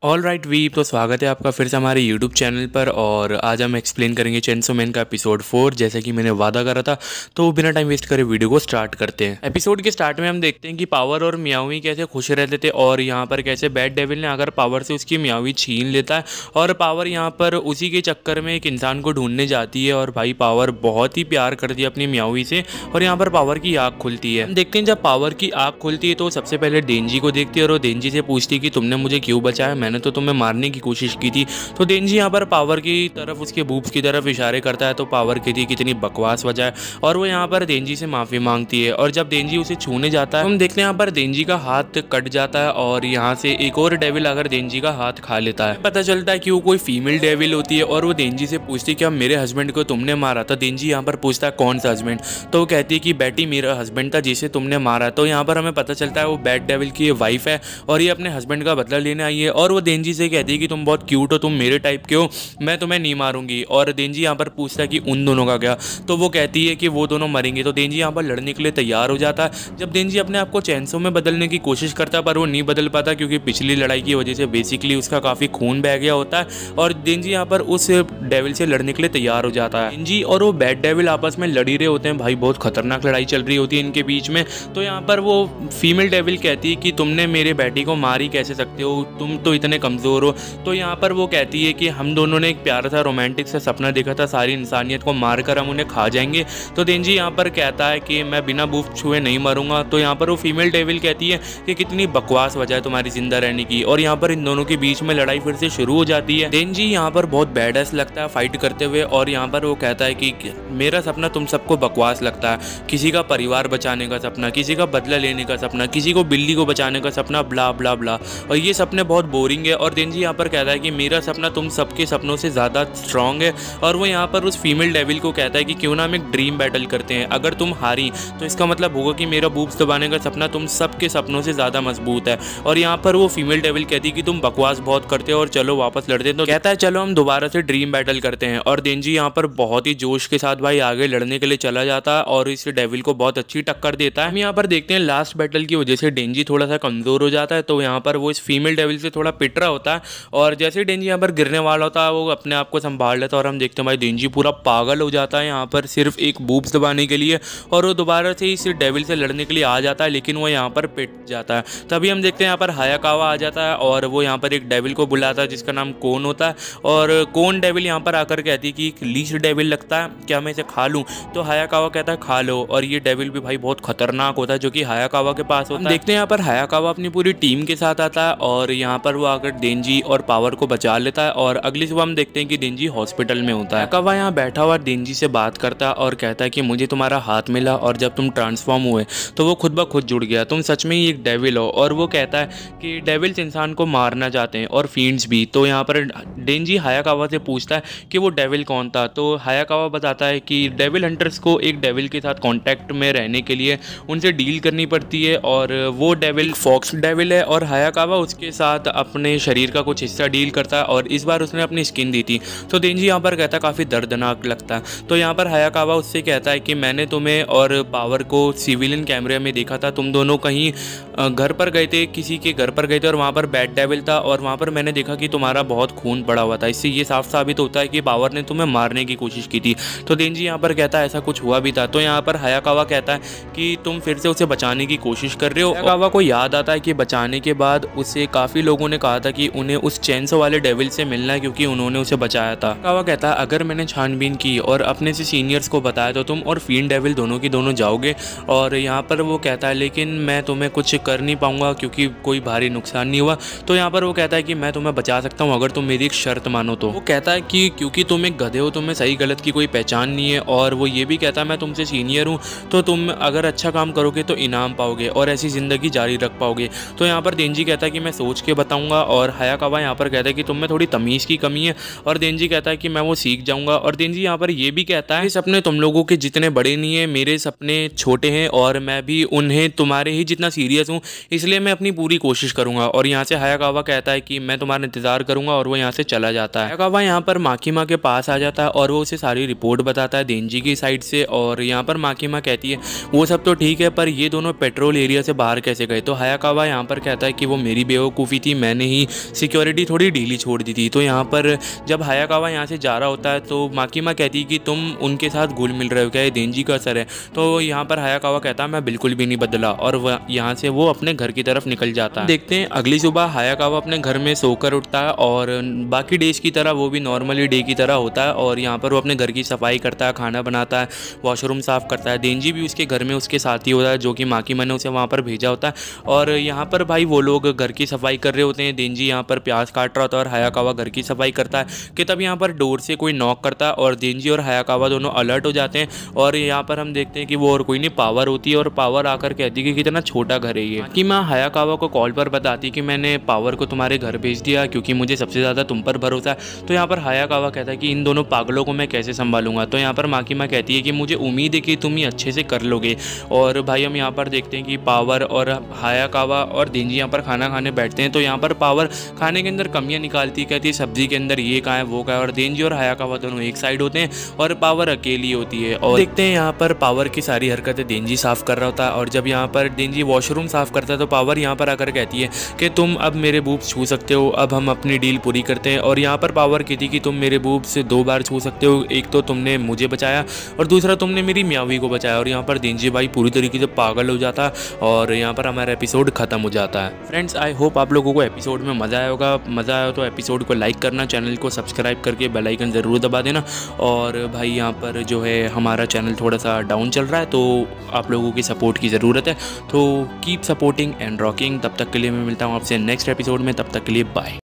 All right we तो स्वागत है आपका फिर से हमारे यूट्यूब चैनल पर। और आज हम एक्सप्लेन करेंगे चेंसो मैन का एपिसोड 4, जैसे कि मैंने वादा करा था। तो बिना टाइम वेस्ट करे वीडियो को स्टार्ट करते हैं। एपिसोड के स्टार्ट में हम देखते हैं कि पावर और मियावी कैसे खुश रहते थे और यहाँ पर कैसे बैड डेविल ने आकर पावर से उसकी मियावी छीन लेता है और पावर यहाँ पर उसी के चक्कर में एक इंसान को ढूंढने जाती है। और भाई पावर बहुत ही प्यार करती है अपनी मियावी से और यहाँ पर पावर की आँख खुलती है। हम देखते हैं जब पावर की आँख खुलती है तो सबसे पहले डेंजी को देखती है और वो डेंजी से पूछती है कि तुमने मुझे क्यों बचाया, मैंने तो तुम्हें मारने की कोशिश की थी। तो डेंजी यहाँ पर पावर की तरफ, उसके बूब्स की तरफ इशारे करता है। तो पावर कहती है कितनी बकवास वजह है और वो यहाँ पर डेंजी से माफी मांगती है। और जब डेंजी उसे छूने जाता है तो हम देखते हैं यहाँ पर डेंजी का हाथ कट जाता है और यहाँ से एक और डेविल आकर डेंजी का हाथ खा लेता है। पता चलता है कि वो कोई फीमेल डेविल होती है और वो डेंजी से पूछती है कि अब मेरे हस्बैंड को तुमने मारा था। डेंजी यहाँ पर पूछता है कौन सा हस्बैंड, तो वो कहती है कि बेटी मेरा हस्बैंड था जिसे तुमने मारा। तो यहाँ पर हमें पता चलता है वो बैड डेविल की वाइफ है और ये अपने हस्बैंड का बदला लेने आई है। और वो डेंजी से कहती है कि तुम बहुत क्यूट हो, तुम मेरे टाइप के हो, मैं तुम्हें नहीं मारूंगी। और डेंजी यहाँ पर पूछता है कि उन दोनों का क्या, तो वो कहती है कि वो दोनों मरेंगे। तो डेंजी यहाँ पर लड़ने के लिए तैयार हो जाता है। जब डेंजी अपने आप को चेंसो में बदलने की कोशिश करता है पर वो नहीं बदल पाता क्योंकि पिछली लड़ाई की वजह से बेसिकली उसका काफ़ी खून बह गया होता है। और डेंजी यहाँ पर उस डेविल से लड़ने के लिए तैयार हो जाता है। डेंजी और वो बैड डेविल आपस में लड़ ही रहे होते हैं। भाई बहुत खतरनाक लड़ाई चल रही होती है इनके बीच में। तो यहाँ पर वो फीमेल डेविल कहती है कि तुमने मेरे बेटी को मार ही कैसे सकते हो, तुम तो इतने कमज़ोर हो। तो यहाँ पर वो कहती है कि हम दोनों ने एक प्यारा सा रोमांटिक सा सपना देखा था, सारी इंसानियत को मारकर हम उन्हें खा जाएंगे। तो डेंजी यहाँ पर कहता है कि मैं बिना बूफ छुए नहीं मरूंगा। तो यहाँ पर वो फीमेल डेविल कहती है कि कितनी बकवास वजह है तुम्हारी जिंदा रहने की। और यहाँ पर इन दोनों के बीच में लड़ाई फिर से शुरू हो जाती है। डेंजी यहाँ पर बहुत बैडस लगता है फाइट करते हुए और यहाँ पर वो कहता है कि मेरा सपना तुम सबको बकवास लगता है, किसी का परिवार बचाने का सपना, किसी का बदला लेने का सपना, किसी को बिल्ली को बचाने का सपना, ब्ला ब्ला ब्ला, और ये सपने बहुत बोरिंग है। और डेंजी यहाँ पर कहता है कि मेरा सपना तुम सबके सपनों से ज़्यादा स्ट्रांग है। और वो यहाँ पर उस फीमेल डेविल को कहता है कि क्यों ना हम एक ड्रीम बैटल करते हैं, अगर तुम हारी तो इसका मतलब होगा कि मेरा बूब्स दबाने का सपना तुम सबके सपनों से ज़्यादा मजबूत है। और यहाँ पर वो फीमेल डेविल कहती है कि तुम बकवास बहुत करते हो और चलो वापस लड़ते हैं। तो कहता है चलो हम दोबारा से ड्रीम बैटल करते हैं। और डेंजी यहाँ पर बहुत ही जोश के साथ भाई आगे लड़ने के लिए चला जाता है और इस डेविल को बहुत अच्छी टक्कर देता है। हम यहाँ पर देखते हैं लास्ट बैटल की वजह से डेंजी थोड़ा सा कमज़ोर हो जाता है। तो यहाँ पर वो इस फीमेल डेविल से थोड़ा पिट रहा होता है और जैसे डेंजी यहाँ पर गिरने वाला होता है वो अपने आप को संभाल लेता है। और हम देखते हैं भाई डेंजी पूरा पागल हो जाता है यहाँ पर सिर्फ एक बूब्स दबाने के लिए और वो दोबारा से इस डेविल से लड़ने के लिए आ जाता है, लेकिन वो यहाँ पर पिट जाता है। तभी हम देखते हैं यहाँ पर हायाकावा आ जाता है और वो यहाँ पर एक डेविल को बुलाता है जिसका नाम कोन होता है। और कोन डेविल यहाँ पर आकर कहती है कि एक लीस्ट डेविल लगता है, क्या मैं इसे खा लूँ? तो हायाकावा कहता है खा लो। और ये डेविल भी भाई बहुत खतरनाक होता है जो कि हायाकावा के पास होता है। देखते हैं यहाँ पर हायाकावा अपनी पूरी टीम के साथ आता है और यहाँ पर वो आकर डेंजी और पावर को बचा लेता है। और अगली सुबह हम देखते हैं कि डेंजी हॉस्पिटल में होता है। हायाकावा यहाँ बैठा हुआ डेंजी से बात करता है और कहता है कि मुझे तुम्हारा हाथ मिला और जब तुम ट्रांसफॉर्म हुए तो वो खुद ब खुद जुड़ गया, तुम सच में ही एक डेविल हो। और वो कहता है कि डेविल्स इंसान को मारना चाहते हैं और फींड्स भी। तो यहाँ पर डेंजी हायाकावा से पूछता है कि वो डेविल कौन था। तो हायाकावा बताता है कि डेविल हंटर्स को एक डेविल के साथ कांटेक्ट में रहने के लिए उनसे डील करनी पड़ती है और वो डेविल फॉक्स डेविल है और हायाकावा उसके साथ अपने शरीर का कुछ हिस्सा डील करता है और इस बार उसने अपनी स्किन दी थी। तो डेंजी यहाँ पर कहता है काफ़ी दर्दनाक लगता है। तो यहाँ पर हायाकावा उससे कहता है कि मैंने तुम्हें और पावर को सिविलियन कैमरे में देखा था, तुम दोनों कहीं घर पर गए थे, किसी के घर पर गए थे और वहाँ पर बैड डेविल था और वहाँ पर मैंने देखा कि तुम्हारा बहुत खून पड़ा हुआ था। इससे ये साफ साबित होता है कि पावर ने तुम्हें मारने की कोशिश की थी। तो डेंजी यहाँ पर कहता है ऐसा कुछ हुआ भी था। तो यहाँ पर हायाकावा कहता है कि तुम फिर से उसे बचाने की कोशिश कर रहे हो। हायाकावा को याद आता है कि बचाने के बाद उसे काफ़ी लोगों ने कहा था कि उन्हें उस चेंसो वाले डेविल से मिलना है क्योंकि उन्होंने उसे बचाया था। हायाकावा कहता है अगर मैंने छानबीन की और अपने से सीनियर्स को बताया तो तुम और फील्ड डेविल दोनों की दोनों जाओगे। और यहाँ पर वो कहता है लेकिन मैं तुम्हें कुछ कर नहीं पाऊंगा क्योंकि कोई भारी नुकसान नहीं हुआ। तो यहाँ पर वो कहता है कि मैं तुम्हें बचा सकता हूँ अगर तुम मेरी एक शर्त मानो। तो वो कहता है कि क्योंकि तुम एक गधे हो, तुम्हें सही गलत की कोई पहचान नहीं है। और वो ये भी कहता है मैं तुमसे सीनियर हूँ तो तुम अगर अच्छा काम करोगे तो इनाम पाओगे और ऐसी ज़िंदगी जारी रख पाओगे। तो यहाँ पर डेंजी कहता है कि मैं सोच के बताऊँगा। और हायाकावा यहाँ पर कहता है कि तुम में थोड़ी तमीज़ की कमी है और डेंजी कहता है कि मैं वो सीख जाऊँगा। और डेंजी यहाँ पर ये भी कहता है सपने तुम लोगों के जितने बड़े नहीं है, मेरे सपने छोटे हैं और मैं भी उन्हें तुम्हारे ही जितना सीरियस हूँ, इसलिए मैं अपनी पूरी कोशिश करूँगा। और यहाँ से हायाकावा कहता है कि मैं तुम्हारा इंतज़ार करूँगा और वो यहाँ से चला जाता है। हायाकावा यहाँ पर माकीमा के पास आ जाता है और वो उसे सारी रिपोर्ट बताता है डेंजी की साइड से। और यहाँ पर माकीमा कहती है वो सब तो ठीक है पर ये दोनों पेट्रोल एरिया से बाहर कैसे गए। तो हायाकावा यहाँ पर कहता है कि वो मेरी बेवकूफ़ी थी, मैंने ही सिक्योरिटी थोड़ी ढीली छोड़ दी थी। तो यहाँ पर जब हायाकावा यहाँ से जा रहा होता है तो माकीमा कहती है कि तुम उनके साथ घुल मिल रहे हो, क्या ये देंजी का असर है? तो यहाँ पर हायाकावा कहता है मैं बिल्कुल भी नहीं बदला, और यहाँ से वो अपने घर की तरफ निकल जाता है। देखते हैं अगली सुबह हायाकावा अपने घर में सोकर उठता है और बाकी डेज की तरह वो भी नॉर्मली डे की तरह होता है, और यहाँ पर वो अपने घर की सफाई करता है, खाना बनाता है, वॉशरूम साफ करता है। देंजी भी उसके घर में उसके साथ ही होता है, जो कि माकीमा ने उसे वहाँ पर भेजा होता है। और यहाँ पर भाई वो लोग घर की सफाई कर रहे होते हैं, देंजी यहाँ पर प्याज काट रहा होता है और हायाकावा घर की सफाई करता है कि तब यहाँ पर डोर से कोई नॉक करता है और देंजी और हायाकावा दोनों अलर्ट हो जाते हैं। और यहाँ पर हम देखते हैं कि वो और कोई नहीं पावर होती है, और पावर आकर कहती है कि कितना छोटा घर है ये। कि माँ हायाकावा को कॉल पर बताती कि मैंने पावर को तुम्हारे घर भेज दिया क्योंकि मुझे सबसे ज़्यादा तुम पर भरोसा है। तो यहाँ पर हायाकावा कहता है कि इन दोनों पागलों को मैं कैसे संभालूंगा। तो यहाँ पर माकीमा कहती है कि मुझे उम्मीद है कि तुम ये अच्छे से कर लोगे। और भाई हम यहाँ पर देखते हैं कि पावर और हायाकावा और देंजी यहाँ पर खाना खाने बैठते हैं। तो यहाँ पर पावर खाने के अंदर कमियाँ निकालती है, कहती है सब्जी के अंदर ये कहाँ है वो कहाँ है, और देंजी और हायाकावा दोनों एक साइड होते हैं और पावर अकेली होती है। और देखते हैं यहाँ पर पावर की सारी हरकतें देंजी साफ कर रहा होता है, और जब यहाँ पर देंजी वॉशरूम साफ करता है तो पावर यहाँ पर आकर कहती है कि तुम अब मेरे बूब्स छू सकते हो, अब हम अपनी डील पूरी करते हैं। और यहाँ पर पावर कहती कि तुम मेरे बूब्स 2 बार छू सकते हो, एक तो तुमने मुझे बचाया और दूसरा तुमने मेरी मियावी को बचाया। और यहाँ पर देंजी भाई पूरी तरीके से पागल हो जाता है और यहाँ पर हमारा एपिसोड खत्म हो जाता है। फ्रेंड्स आई होप आप लोगों को एपिसोड में मज़ा आया होगा। मज़ा आया तो एपिसोड को लाइक करना, चैनल को सब्सक्राइब करके बेल आइकन ज़रूर दबा देना। और भाई यहाँ पर जो है हमारा चैनल थोड़ा सा डाउन चल रहा है, तो आप लोगों की सपोर्ट की ज़रूरत है। तो कीप सपोर्टिंग एंड रॉकिंग। तब तक के लिए मैं मिलता हूँ आपसे नेक्स्ट एपिसोड में, तब तक के लिए बाय।